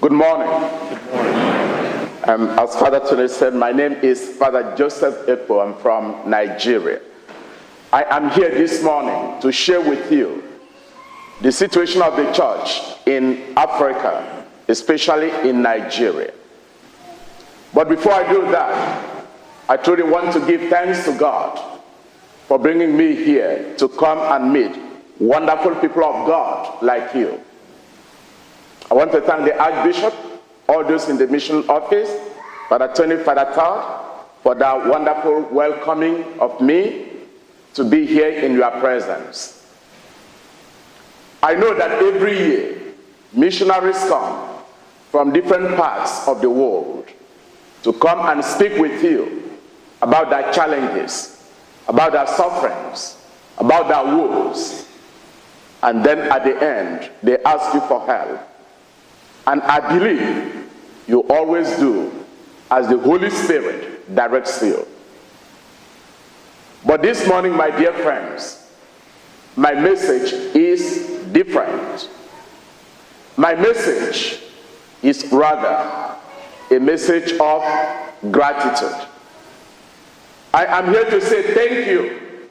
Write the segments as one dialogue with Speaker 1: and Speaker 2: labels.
Speaker 1: Good morning. As Father Tony said, my name is Father Joseph Ekpo. I'm from Nigeria. I am here this morning to share with you the situation of the church in Africa, especially in Nigeria. But before I do that, I truly want to give thanks to God for bringing me here to come and meet wonderful people of God like you. I want to thank the Archbishop, all those in the mission office, Father Tony, Father Todd, for that wonderful welcoming of me to be here in your presence. I know that every year, missionaries come from different parts of the world to come and speak with you about their challenges, about their sufferings, about their woes. And then at the end, they ask you for help. And I believe you always do as the Holy Spirit directs you. But this morning, my dear friends, my message is different. My message is rather a message of gratitude. I am here to say thank you.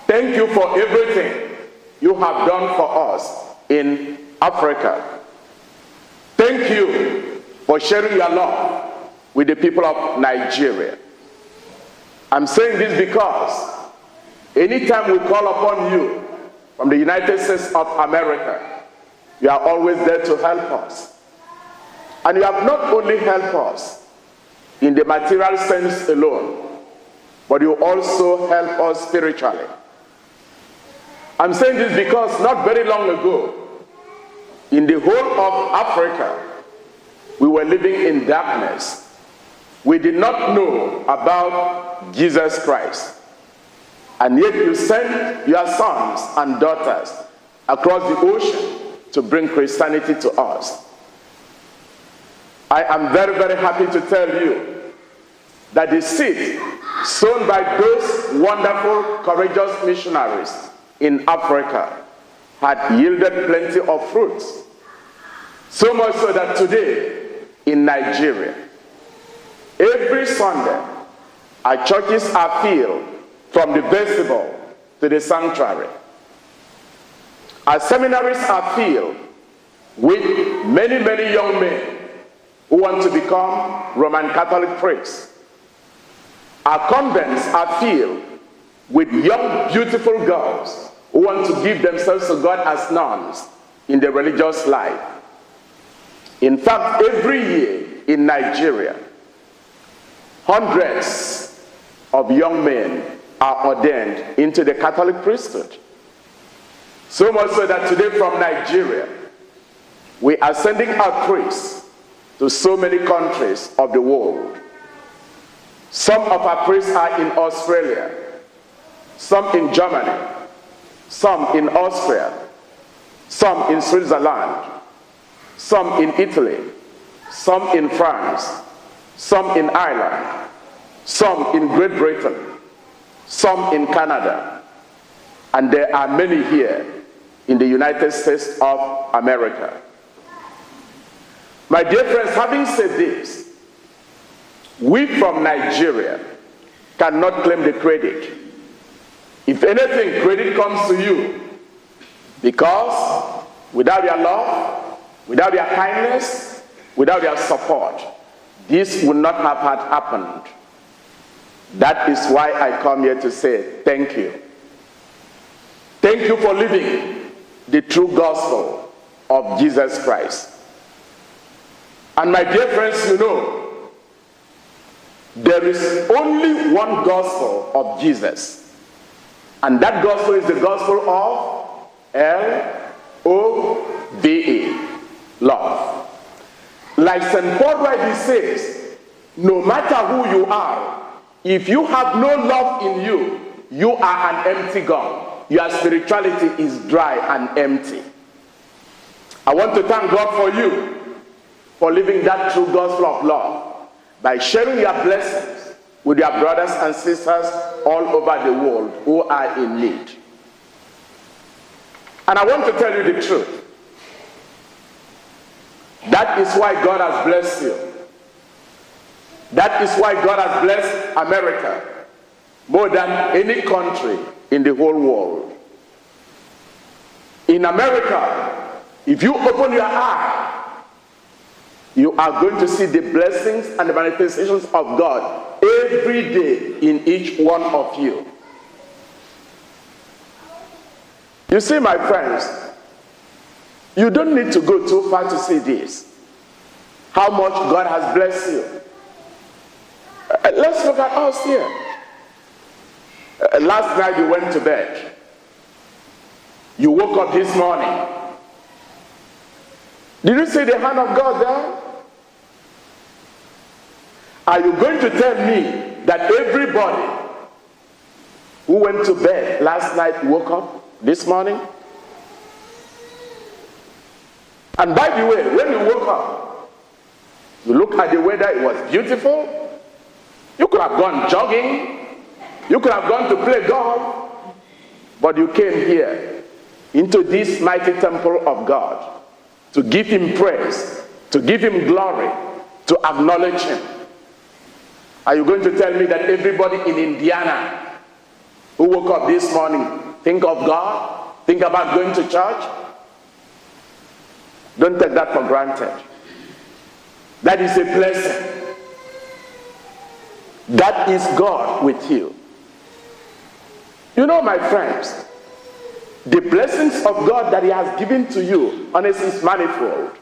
Speaker 1: Thank you for everything you have done for us in Africa. Thank you for sharing your love with the people of Nigeria. I'm saying this because anytime we call upon you from the United States of America, you are always there to help us. And you have not only helped us in the material sense alone, but you also help us spiritually. I'm saying this because not very long ago, in the whole of Africa, we were living in darkness. We did not know about Jesus Christ. And yet you sent your sons and daughters across the ocean to bring Christianity to us. I am very, very happy to tell you that the seed sown by those wonderful, courageous missionaries in Africa had yielded plenty of fruits. So much so that today in Nigeria, every Sunday, our churches are filled from the vestibule to the sanctuary. Our seminaries are filled with many, many young men who want to become Roman Catholic priests. Our convents are filled with young, beautiful girls who want to give themselves to God as nuns in the religious life. In fact, every year in Nigeria, hundreds of young men are ordained into the Catholic priesthood. So much so that today from Nigeria, we are sending our priests to so many countries of the world. Some of our priests are in Australia, some in Germany, some in Austria, some in Switzerland, some in Italy, some in France, some in Ireland, some in Great Britain, some in Canada, and there are many here in the United States of America. My dear friends, having said this, we from Nigeria cannot claim the credit. If anything, credit comes to you, because without your love, without your kindness, without your support, this would not have had happened. That is why I come here to say thank you. Thank you for living the true gospel of Jesus Christ. And my dear friends, you know, there is only one gospel of Jesus. And that gospel is the gospel of L-O-V-E, love. Like St. Paul rightly says, no matter who you are, if you have no love in you, you are an empty gun. Your spirituality is dry and empty. I want to thank God for you for living that true gospel of love by sharing your blessings with your brothers and sisters all over the world who are in need. And I want to tell you the truth. That is why God has blessed you. That is why God has blessed America more than any country in the whole world. In America, if you open your eye, you are going to see the blessings and the manifestations of God every day in each one of you. You see, my friends, you don't need to go too far to see this. How much God has blessed you. Let's look at us here. Last night you went to bed. You woke up this morning. Did you see the hand of God there? Are you going to tell me that everybody who went to bed last night woke up this morning? And by the way, when you woke up, you look at the weather, it was beautiful. You could have gone jogging. You could have gone to play golf. But you came here into this mighty temple of God to give him praise, to give him glory, to acknowledge him. Are you going to tell me that everybody in Indiana who woke up this morning think of God, think about going to church? Don't take that for granted. That is a blessing. That is God with you. You know, my friends, the blessings of God that he has given to you, honestly, is manifold.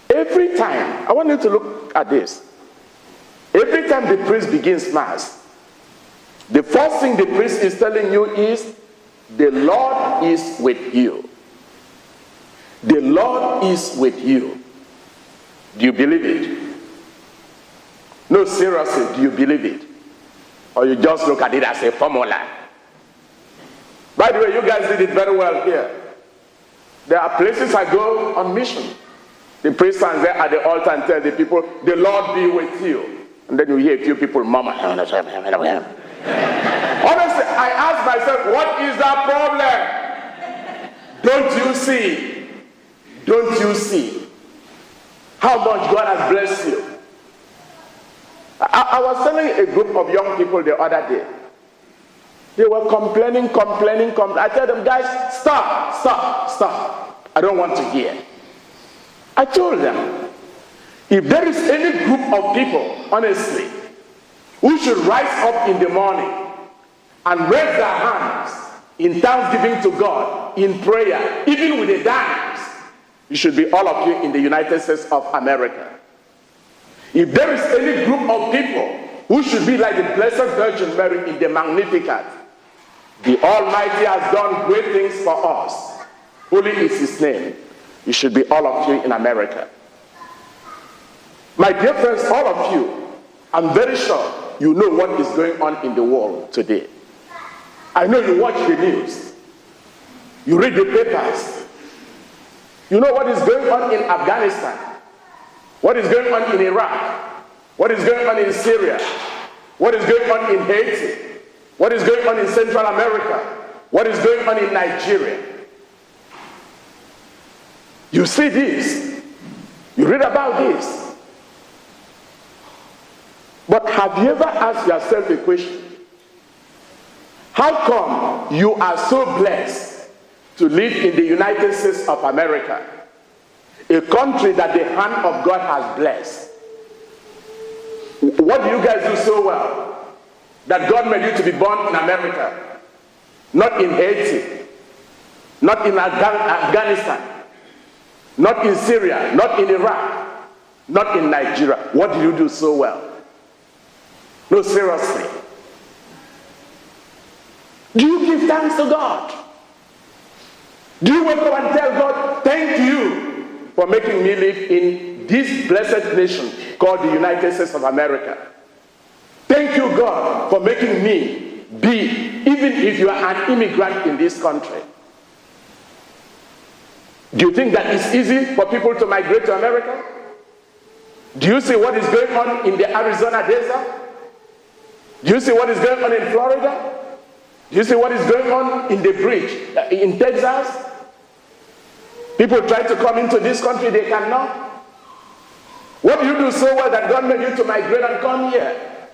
Speaker 1: Every time, I want you to look at this. Every time the priest begins mass, the first thing the priest is telling you is, the Lord is with you. The Lord is with you. Do you believe it? No, seriously, do you believe it? Or you just look at it as a formula? By the way, you guys did it very well here. There are places I go on mission. The priest stands there at the altar and tells the people, the Lord be with you. And then you hear a few people murmur. Honestly, I ask myself, what is that problem? Don't you see? Don't you see how much God has blessed you? I was telling a group of young people the other day. They were complaining. I tell them, guys, stop. I don't want to hear. I told them, if there is any group of people, honestly, who should rise up in the morning and raise their hands in thanksgiving to God, in prayer, even with a dance, it should be all of you in the United States of America. If there is any group of people who should be like the Blessed Virgin Mary in the Magnificat, the Almighty has done great things for us. Holy is his name. It should be all of you in America. My dear friends, all of you, I'm very sure you know what is going on in the world today. I know you watch the news. You read the papers. You know what is going on in Afghanistan. What is going on in Iraq? What is going on in Syria? What is going on in Haiti? What is going on in Central America? What is going on in Nigeria? You see this. You read about this. But have you ever asked yourself a question? How come you are so blessed to live in the United States of America? A country that the hand of God has blessed. What do you guys do so well? That God made you to be born in America, not in Haiti, not in Afghanistan, not in Syria, not in Iraq, not in Nigeria. What do you do so well? No, seriously. Do you give thanks to God? Do you wake up and tell God, thank you for making me live in this blessed nation called the United States of America? Thank you, God, for making me be, even if you are an immigrant in this country. Do you think that it's easy for people to migrate to America? Do you see what is going on in the Arizona desert? Do you see what is going on in Florida? Do you see what is going on in the bridge in Texas? People try to come into this country, they cannot. What do you do so well that God made you to migrate and come here?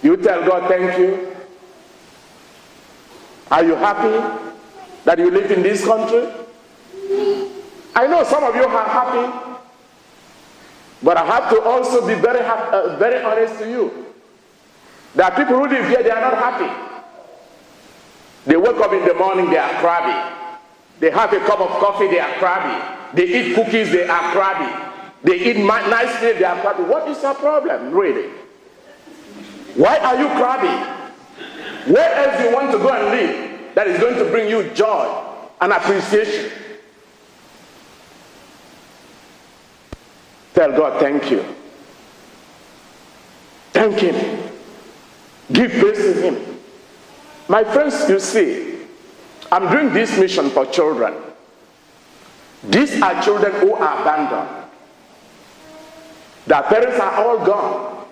Speaker 1: You tell God, thank you. Are you happy that you live in this country? I know some of you are happy, but I have to also be very honest to you. There are people who live here, they are not happy. They wake up in the morning, they are crabby. They have a cup of coffee, they are crabby. They eat cookies, they are crabby. They eat nice meal, they are crabby. What is your problem, really? Why are you crabby? Where else do you want to go and live that is going to bring you joy and appreciation? Tell God, thank you. Thank Him. Give praise to Him. My friends, you see, I'm doing this mission for children. These are children who are abandoned. Their parents are all gone.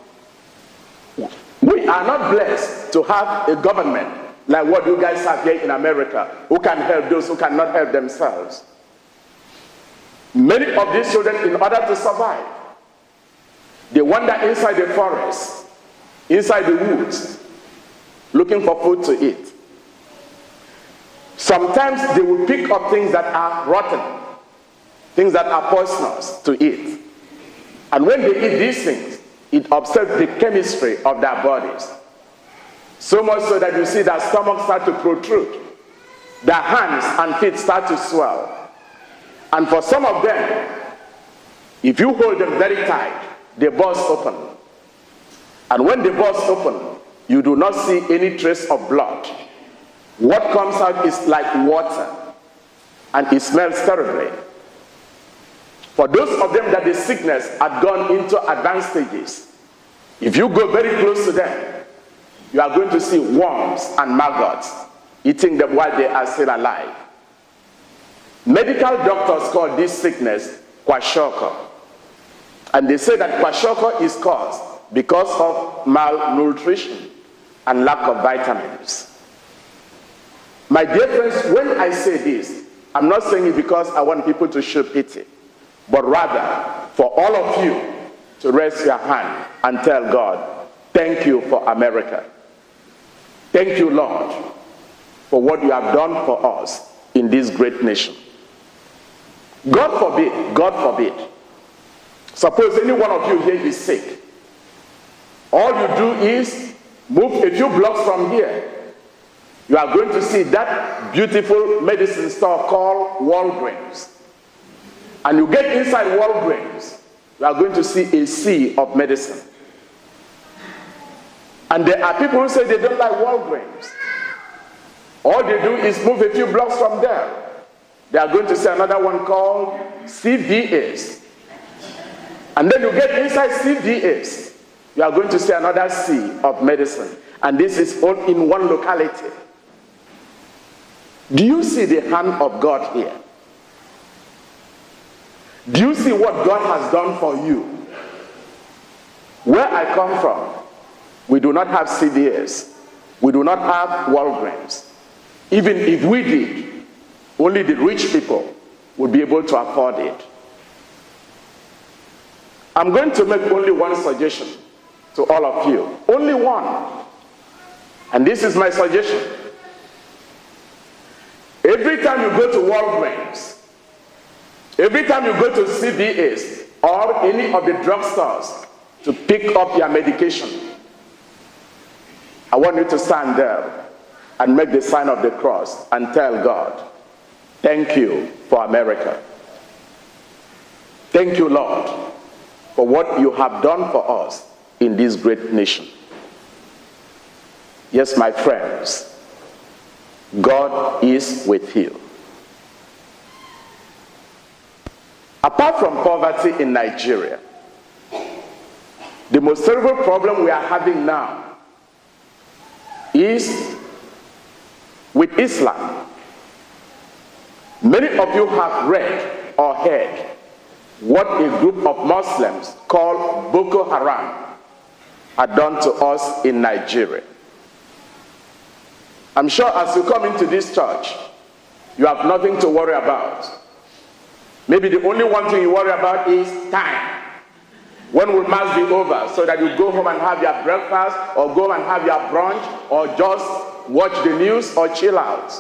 Speaker 1: We are not blessed to have a government like what you guys have here in America, who can help those who cannot help themselves. Many of these children, in order to survive, they wander inside the forest, inside the woods, looking for food to eat. Sometimes they will pick up things that are rotten, things that are poisonous to eat. And when they eat these things, it upsets the chemistry of their bodies. So much so that you see their stomachs start to protrude. Their hands and feet start to swell. And for some of them, if you hold them very tight, they burst open. And when they burst open, you do not see any trace of blood. What comes out is like water, and it smells terribly. For those of them that the sickness had gone into advanced stages, if you go very close to them, you are going to see worms and maggots eating them while they are still alive. Medical doctors call this sickness kwashiorkor. And they say that kwashiorkor is caused because of malnutrition and lack of vitamins. My dear friends, when I say this, I'm not saying it because I want people to show pity, but rather for all of you to raise your hand and tell God, thank you for America. Thank you, Lord, for what you have done for us in this great nation. God forbid, suppose any one of you here is sick. All you do is move a few blocks from here. You are going to see that beautiful medicine store called Walgreens. And you get inside Walgreens, you are going to see a sea of medicine. And there are people who say they don't like Walgreens. All they do is move a few blocks from there. They are going to see another one called CVS. And then you get inside CVS, you are going to see another sea of medicine. And this is all in one locality. Do you see the hand of God here? Do you see what God has done for you? Where I come from, we do not have CVS. We do not have Walgreens. Even if we did, only the rich people would be able to afford it. I'm going to make only one suggestion to all of you. Only one. And this is my suggestion. Every time you go to Walgreens, every time you go to CVS or any of the drugstores to pick up your medication, I want you to stand there and make the sign of the cross and tell God, thank you for America. Thank you, Lord, for what you have done for us in this great nation. Yes, my friends, God is with you. Apart from poverty in Nigeria, the most terrible problem we are having now is with Islam. Many of you have read or heard what a group of Muslims called Boko Haram had done to us in Nigeria. I'm sure as you come into this church, you have nothing to worry about. Maybe the only one thing you worry about is time. When will mass be over, so that you go home and have your breakfast, or go and have your brunch, or just watch the news, or chill out.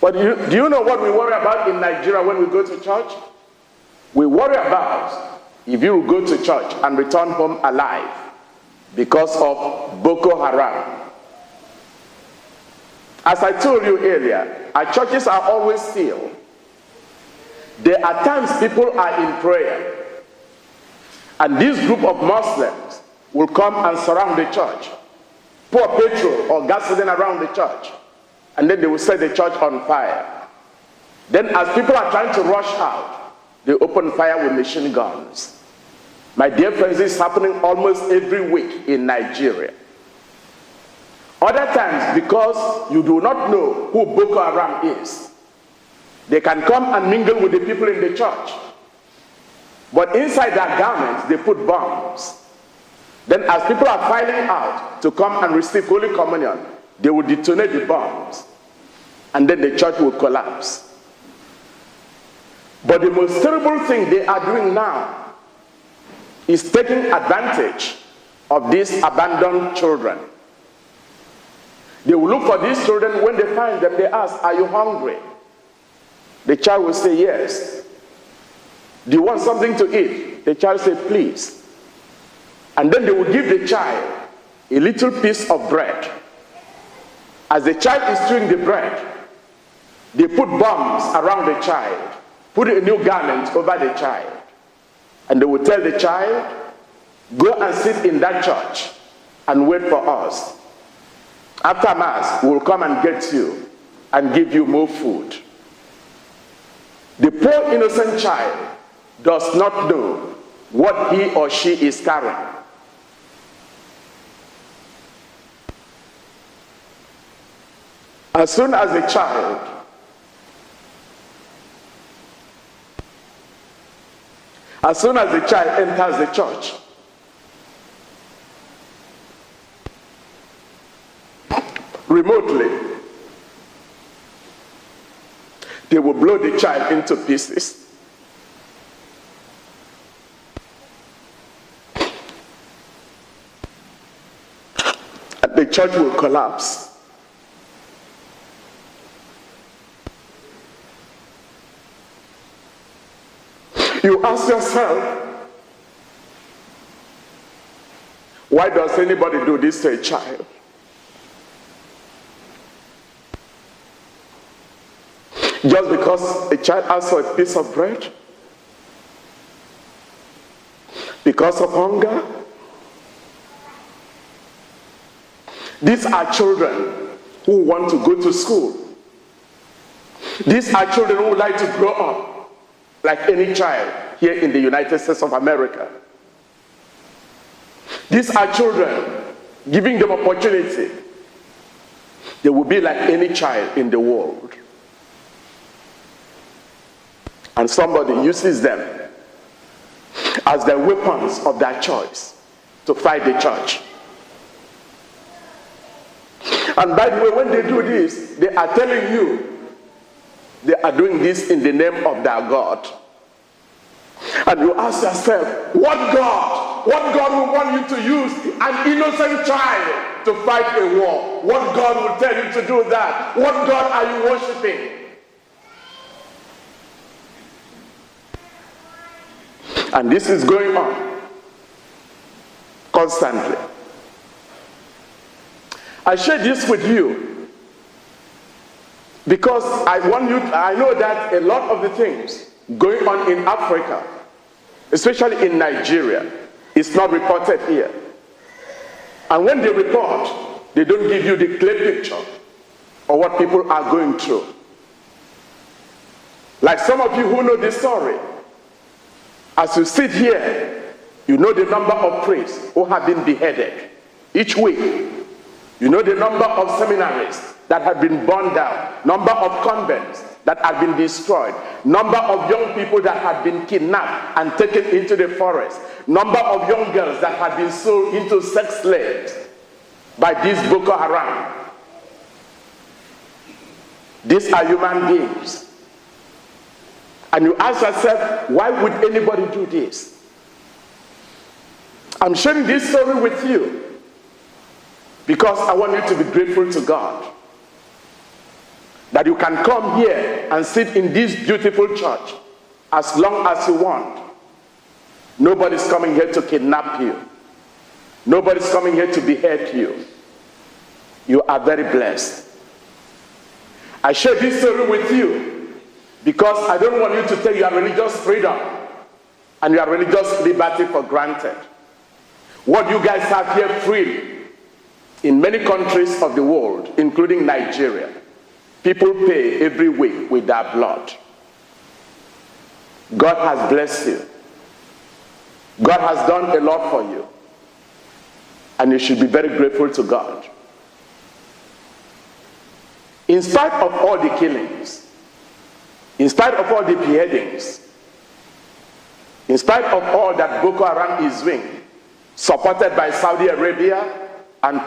Speaker 1: But do you know what we worry about in Nigeria when we go to church? We worry about if you go to church and return home alive because of Boko Haram. As I told you earlier, our churches are always filled. There are times people are in prayer, and this group of Muslims will come and surround the church, pour petrol or gasoline around the church, and then they will set the church on fire. Then as people are trying to rush out, they open fire with machine guns. My dear friends, this is happening almost every week in Nigeria. Other times, because you do not know who Boko Haram is, they can come and mingle with the people in the church. But inside their garments, they put bombs. Then as people are filing out to come and receive Holy Communion, they will detonate the bombs. And then the church will collapse. But the most terrible thing they are doing now is taking advantage of these abandoned children. They will look for these children. When they find them, they ask, "Are you hungry?" The child will say, "Yes." "Do you want something to eat?" The child says, "Please." And then they will give the child a little piece of bread. As the child is chewing the bread, they put bombs around the child, put a new garment over the child, and they will tell the child, "Go and sit in that church and wait for us. After Mass, we will come and get you and give you more food." The poor innocent child does not know what he or she is carrying. As soon as the child enters the church, remotely, they will blow the child into pieces. And the church will collapse. You ask yourself, why does anybody do this to a child? Just because a child asks for a piece of bread? Because of hunger? These are children who want to go to school. These are children who would like to grow up like any child here in the United States of America. These are children, giving them opportunity, they will be like any child in the world. And somebody uses them as the weapons of their choice to fight the church. And by the way, when they do this, they are telling you they are doing this in the name of their God. And you ask yourself, what God will want you to use an innocent child to fight a war? What God will tell you to do that? What God are you worshiping? And this is going on constantly. I share this with you because I know that a lot of the things going on in Africa, especially in Nigeria, is not reported here. And when they report, they don't give you the clear picture of what people are going through. Like some of you who know this story, as you sit here, you know the number of priests who have been beheaded each week. You know the number of seminaries that have been burned down, number of convents that have been destroyed, number of young people that have been kidnapped and taken into the forest, number of young girls that have been sold into sex slaves by this Boko Haram. These are human beings. And you ask yourself, why would anybody do this? I'm sharing this story with you because I want you to be grateful to God that you can come here and sit in this beautiful church as long as you want. Nobody's coming here to kidnap you. Nobody's coming here to behead you. You are very blessed. I share this story with you because I don't want you to take your religious freedom and your religious liberty for granted. What you guys have here freely in many countries of the world, including Nigeria, people pay every week with their blood. God has blessed you. God has done a lot for you. And you should be very grateful to God. In spite of all the killings, in spite of all the beheadings, in spite of all that Boko Haram is doing, supported by Saudi Arabia and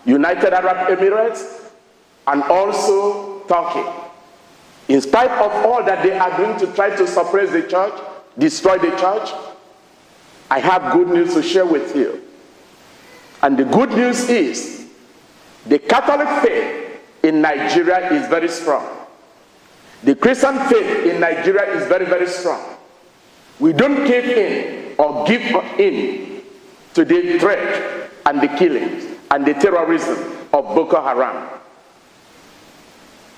Speaker 1: United Arab Emirates, and also Turkey, in spite of all that they are doing to try to suppress the church, destroy the church, I have good news to share with you. And the good news is the Catholic faith in Nigeria is very strong. The Christian faith in Nigeria is very, very strong. We don't cave in or give in to the threat and the killings and the terrorism of Boko Haram.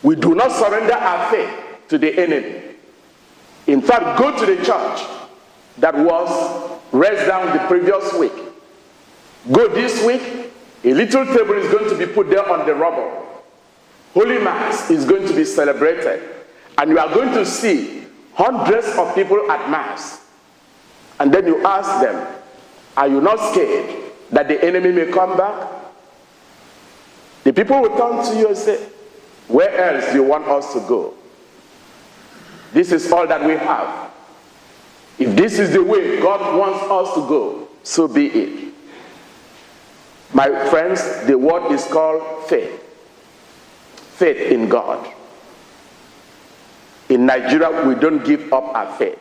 Speaker 1: We do not surrender our faith to the enemy. In fact, go to the church that was raised down the previous week. Go this week, a little table is going to be put there on the rubble. Holy Mass is going to be celebrated. And you are going to see hundreds of people at Mass. And then you ask them, are you not scared that the enemy may come back? The people will turn to you and say, where else do you want us to go? This is all that we have. If this is the way God wants us to go, so be it. My friends, the word is called faith. Faith in God. In Nigeria, we don't give up our faith.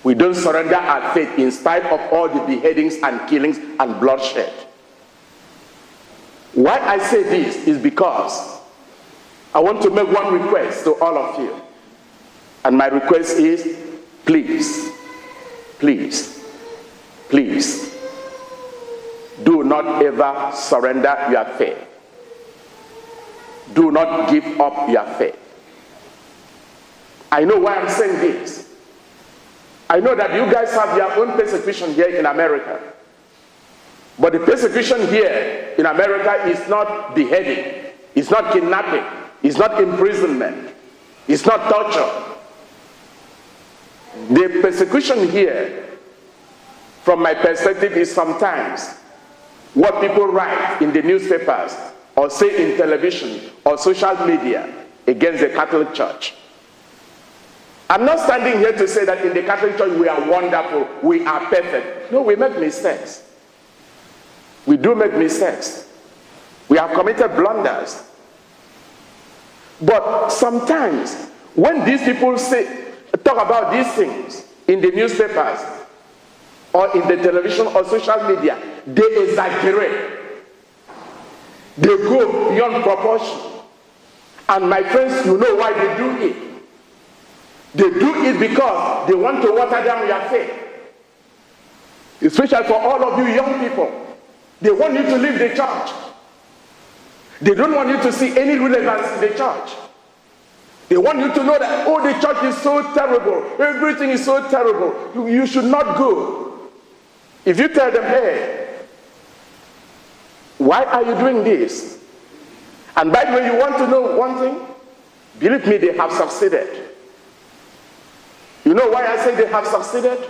Speaker 1: We don't surrender our faith in spite of all the beheadings and killings and bloodshed. Why I say this is because I want to make one request to all of you. And my request is, please, please, please, do not ever surrender your faith. Do not give up your faith. I know why I'm saying this. I know that you guys have your own persecution here in America. But the persecution here in America is not beheading, it's not kidnapping, it's not imprisonment, it's not torture. The persecution here, from my perspective, is sometimes what people write in the newspapers or say in television or social media against the Catholic Church. I'm not standing here to say that in the Catholic Church we are wonderful, we are perfect. No, we make mistakes. We do make mistakes. We have committed blunders. But sometimes, when these people talk about these things in the newspapers or in the television or social media, they exaggerate. They go beyond proportion. And my friends, you know why they do it. They do it because they want to water down your faith. Especially for all of you young people. They want you to leave the church. They don't want you to see any relevance in the church. They want you to know that, oh, the church is so terrible. Everything is so terrible. You should not go. If you tell them, hey, why are you doing this? And by the way, you want to know one thing? Believe me, they have succeeded. You know why I say they have succeeded?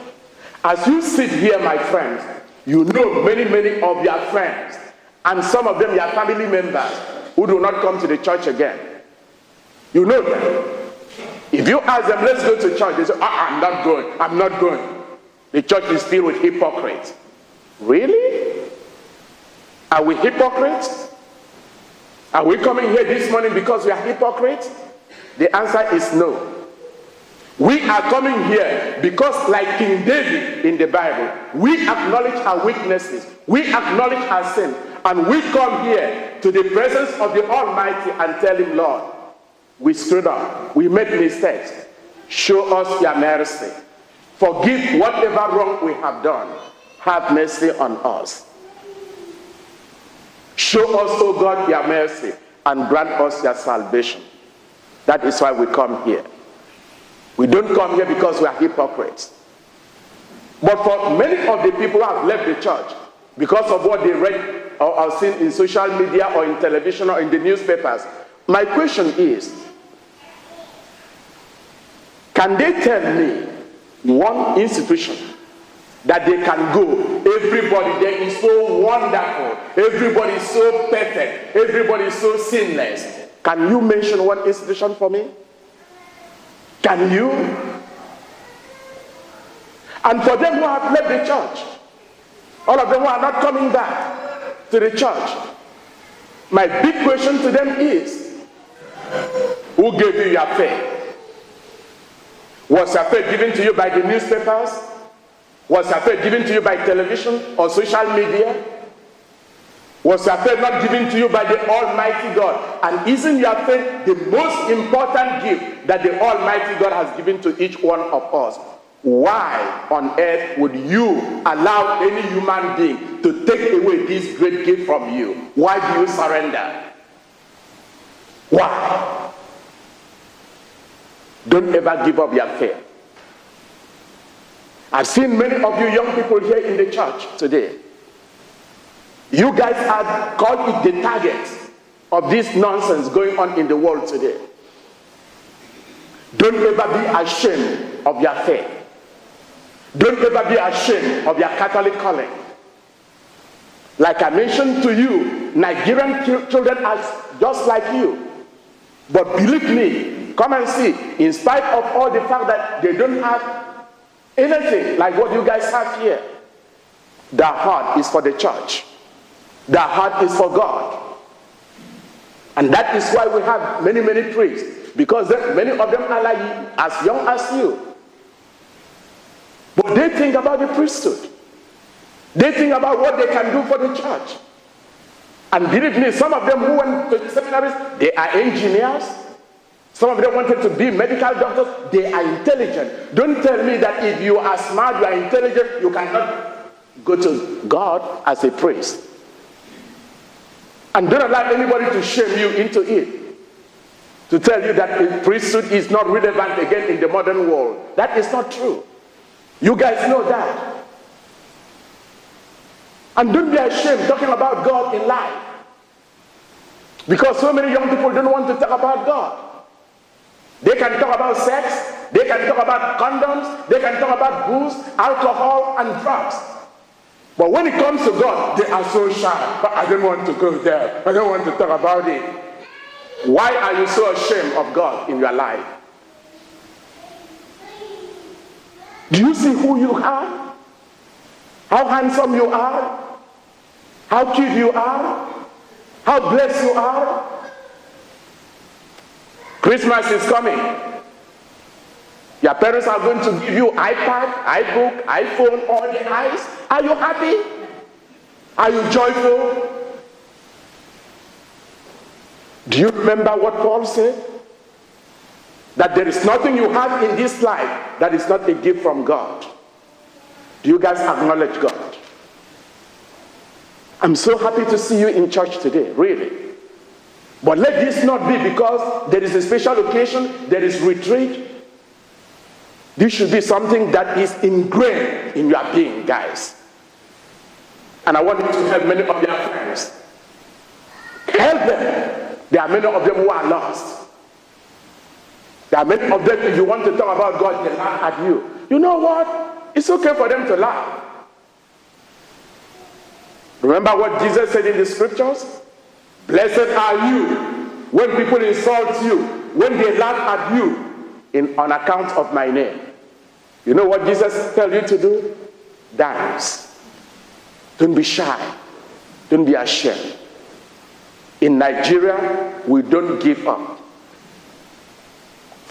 Speaker 1: As you sit here, my friends, you know many of your friends, and some of them your family members, who do not come to the church again. You know them. If you ask them, let's go to church, they say, I'm not going, I'm not going. The church is filled with hypocrites. Really? Are we hypocrites? Are we coming here this morning because we are hypocrites? The answer is no. We are coming here because, like King David in the Bible, we acknowledge our weaknesses, we acknowledge our sin, and we come here to the presence of the Almighty and tell him, Lord, we screwed up, we made mistakes. Show us your mercy. Forgive whatever wrong we have done. Have mercy on us. Show us, oh God, your mercy and grant us your salvation. That is why we come here. We don't come here because we are hypocrites. But for many of the people who have left the church because of what they read or have seen in social media or in television or in the newspapers, my question is, can they tell me one institution that they can go, everybody there is so wonderful, everybody is so perfect, everybody is so sinless? Can you mention one institution for me? Can you? And for them who have left the church, all of them who are not coming back to the church, my big question to them is, who gave you your faith? Was your faith given to you by the newspapers? Was your faith given to you by television or social media? Was your faith not given to you by the Almighty God? And isn't your faith the most important gift that the Almighty God has given to each one of us? Why on earth would you allow any human being to take away this great gift from you? Why do you surrender? Why? Don't ever give up your faith. I've seen many of you young people here in the church today. You guys are called it the target of this nonsense going on in the world today. Don't ever be ashamed of your faith. Don't ever be ashamed of your Catholic calling. Like I mentioned to you, Nigerian children are just like you. But believe me, come and see, in spite of all the fact that they don't have anything like what you guys have here, their heart is for the church. Their heart is for God. And that is why we have many, many priests. Because many of them are like as young as you. But they think about the priesthood. They think about what they can do for the church. And believe me, some of them who went to seminaries, they are engineers. Some of them wanted to be medical doctors. They are intelligent. Don't tell me that if you are smart, you are intelligent, you cannot go to God as a priest. And don't allow anybody to shame you into it. To tell you that the priesthood is not relevant again in the modern world. That is not true. You guys know that. And don't be ashamed talking about God in life. Because so many young people don't want to talk about God. They can talk about sex, they can talk about condoms, they can talk about booze, alcohol, and drugs. But when it comes to God, they are so shy. But I don't want to go there. I don't want to talk about it. Why are you so ashamed of God in your life? Do you see who you are? How handsome you are? How cute you are? How blessed you are? Christmas is coming. Your parents are going to give you iPad, iBook, iPhone, all the eyes. Are you happy? Are you joyful? Do you remember what Paul said? That there is nothing you have in this life that is not a gift from God. Do you guys acknowledge God? I'm so happy to see you in church today, really. But let this not be because there is a special occasion, there is retreat. This should be something that is ingrained in your being, guys. And I want you to help many of your friends. Help them. There are many of them who are lost. There are many of them, if you want to talk about God, they laugh at you. You know what? It's okay for them to laugh. Remember what Jesus said in the scriptures? Blessed are you when people insult you, when they laugh at you on account of my name. You know what Jesus tells you to do? Dance. Don't be shy. Don't be ashamed. In Nigeria, we don't give up.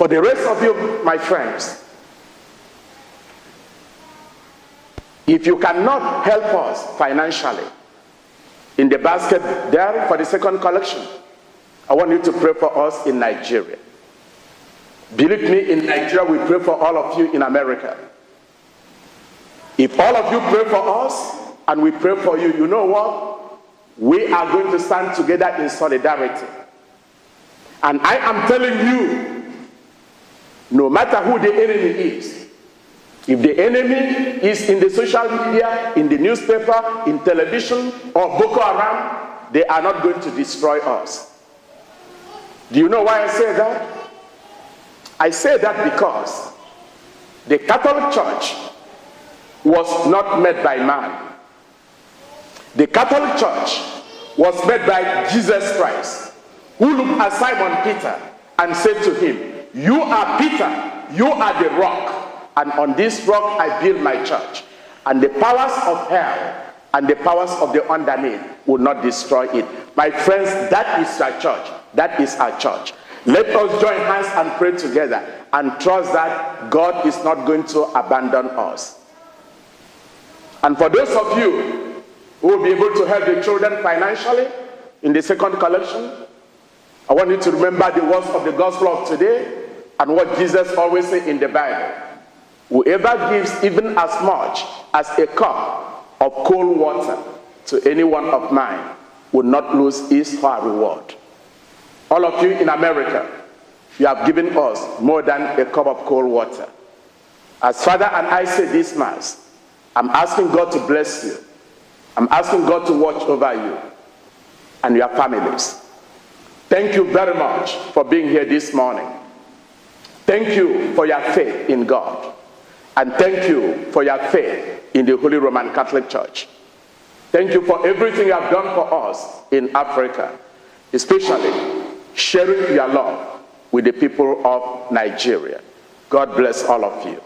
Speaker 1: For the rest of you, my friends, if you cannot help us financially in the basket there for the second collection, I want you to pray for us in Nigeria. Believe me, in Nigeria, we pray for all of you in America. If all of you pray for us and we pray for you, you know what? We are going to stand together in solidarity. And I am telling you, no matter who the enemy is, if the enemy is in the social media, in the newspaper, in television, or Boko Haram, they are not going to destroy us. Do you know why I say that? I say that because the Catholic Church was not made by man. The Catholic Church was made by Jesus Christ, who looked at Simon Peter and said to him, "You are Peter, you are the rock, and on this rock I build my church, and the powers of hell and the powers of the underneath will not destroy it." My friends, that is our church. That is our church. Let us join hands and pray together and trust that God is not going to abandon us. And for those of you who will be able to help the children financially in the second collection, I want you to remember the words of the gospel of today and what Jesus always said in the Bible. Whoever gives even as much as a cup of cold water to any one of mine will not lose his or her reward. All of you in America, you have given us more than a cup of cold water. As Father and I say this Mass, I'm asking God to bless you. I'm asking God to watch over you and your families. Thank you very much for being here this morning. Thank you for your faith in God. And thank you for your faith in the Holy Roman Catholic Church. Thank you for everything you have done for us in Africa, especially sharing your love with the people of Nigeria. God bless all of you.